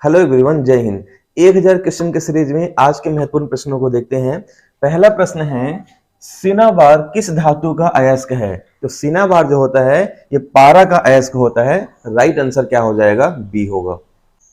Hello everyone, जय Hind. 1000 question के series में आज के महत्वपूर्ण प्रश्नों को देखते हैं। पहला प्रश्न है, सिनाबार किस धातु का अयस्क है? तो सिनाबार जो होता है ये पारा का अयस्क होता है। राइट आंसर क्या हो जाएगा? बी होगा।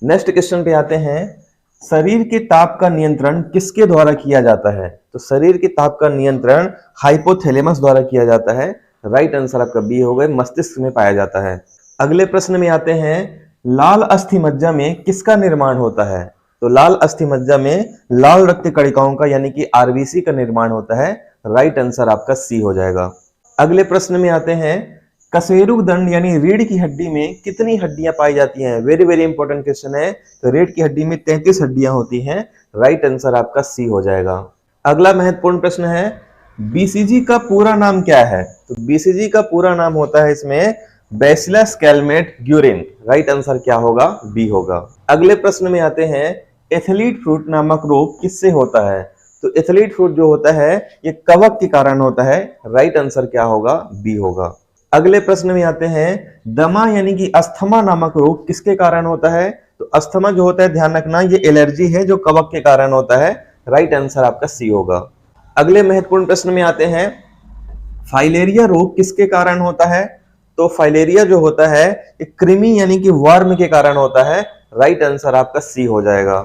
नेक्स्ट क्वेश्चन पे आते हैं, शरीर के ताप का नियंत्रण किसके द्वारा किया जाता है? तो शरीर के ताप का नियंत्रण हाइपोथैलेमस द्वारा किया जाता है। राइट आंसर आपका बी होगा, मस्तिष्क में पाया जाता है। अगले प्रश्न में आते हैं, लाल अस्थि मज्जा में किसका निर्माण होता है? तो लाल अस्थि मज्जा में लाल रक्त कणिकाओं का यानी कि आरबीसी का निर्माण होता है। राइट आंसर आपका सी हो जाएगा। अगले प्रश्न में आते हैं, कशेरुक दंड यानी रीढ़ की हड्डी में कितनी हड्डियां पाई जाती हैं? वेरी वेरी इंपॉर्टेंट क्वेश्चन है। तो रीढ़ की हड्डी में 33 हड्डियां होती हैं। राइट आंसर आपका सी हो जाएगा। अगला महत्वपूर्ण प्रश्न है, बीसीजी का पूरा नाम क्या है? तो बीसीजी का पूरा नाम होता है इसमें bacillus Calmette Guérin. Right answer क्या होगा? बी होगा। अगले प्रश्न में आते हैं, एथलीट फ्रूट नामक रोग किससे होता है? तो एथलीट फ्रूट जो होता है ये कवक के कारण होता है। राइट आंसर क्या होगा? बी होगा। अगले प्रश्न में आते हैं, दमा यानी कि अस्थमा नामक रोग किसके कारण होता है? तो अस्थमा जो होता है, ध्यान रखना, ये एलर्जी है जो कवक के कारण होता है। राइट आंसर आपका सी होगा। अगले महत्वपूर्ण प्रश्न में आते हैं, फाइलेरिया रोग किसके कारण होता है? तो फाइलेरिया जो होता है ये कृमि यानी कि वर्म के कारण होता है। राइट आंसर आपका सी हो जाएगा।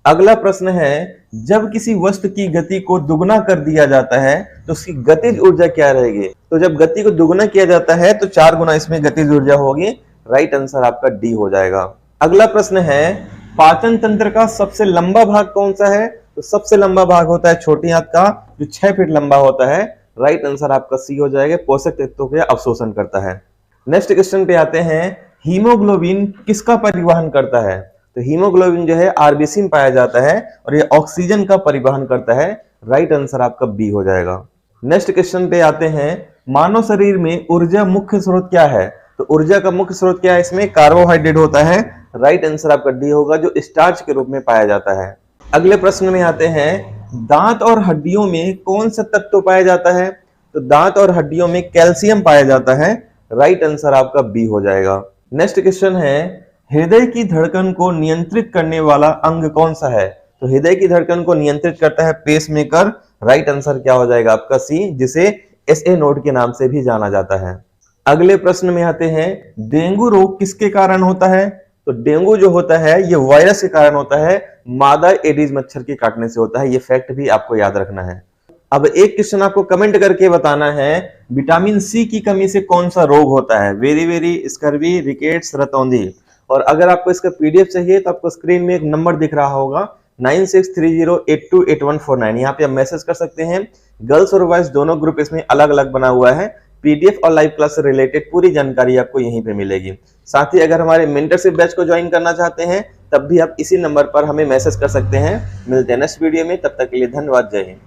अगला प्रश्न है, जब किसी वस्तु की गति को दुगना कर दिया जाता है तो उसकी गतिज ऊर्जा क्या रहेगी? तो जब गति को दुगना किया जाता है तो 4 गुना इसमें गतिज ऊर्जा होगी। राइट आंसर आपका डी हो जाएगा। अगला प्रश्न है, पाचन तंत्र का सबसे लंबा भाग कौन सा है? तो सबसे लंबा भाग होता है छोटी आंत का, जो 6 फीट लंबा होता है। राइट आंसर आपका सी हो जाएगा, पोषक तत्वों का अवशोषण करता है। नेक्स्ट क्वेश्चन पे आते हैं, हीमोग्लोबिन किसका परिवहन करता है? तो हीमोग्लोबिन जो है आरबीसी में पाया जाता है और ये ऑक्सीजन का परिवहन करता है। राइट आंसर आपका बी हो जाएगा। नेक्स्ट क्वेश्चन पे आते हैं, मानव शरीर में ऊर्जा मुख्य स्रोत क्या है? तो ऊर्जा का मुख्य स्रोत क्या है? इसमें कार्बोहाइड्रेट होता है। राइट आंसर आपका डी होगा, जो स्टार्च के रूप में पाया जाता है। अगले प्रश्न में आते हैं, दांत और हड्डियों में कौन सा तत्व पाया जाता है? तो दांत और हड्डियों में कैल्शियम पाया जाता है। राइट आंसर आपका बी हो जाएगा। नेक्स्ट क्वेश्चन है, हृदय की धड़कन को नियंत्रित करने वाला अंग कौन सा है? तो हृदय की धड़कन को नियंत्रित करता है पेसमेकर। राइट आंसर क्या हो जाएगा आपका सी, जिसे एसए नोड के नाम से भी जाना जाता है। अगले प्रश्न में आते हैं, डेंगू रोग किसके कारण होता है? तो डेंगू जो होता है ये वायरस के कारण होता है, मादा एडिस मच्छर के काटने से होता है। ये फैक्ट भी आपको याद रखना है। अब एक क्वेश्चन आपको कमेंट करके बताना है, विटामिन सी की कमी से कौन सा रोग होता है? वेरी वेरी, स्कर्वी, रिकेट्स, रतौंधी। और अगर आपको इसका पीडीएफ चाहिए तो आपको स्क्रीन में एक नंबर दिख रहा होगा 9630828149। यहाँ पे आप मैसेज कर सकते हैं। गर्ल्स और बॉयज दोनों ग्रुप इसमें अलग अलग बना हुआ है। पीडीएफ और लाइव क्लास से रिलेटेड पूरी जानकारी आपको यहीं पे मिलेगी। साथ ही अगर हमारे मेंटरशिप बैच को ज्वाइन करना चाहते हैं तब भी आप इसी नंबर पर हमें मैसेज कर सकते हैं। मिलते हैं नेक्स्ट वीडियो में, तब तक के लिए धन्यवाद, जय हिंद।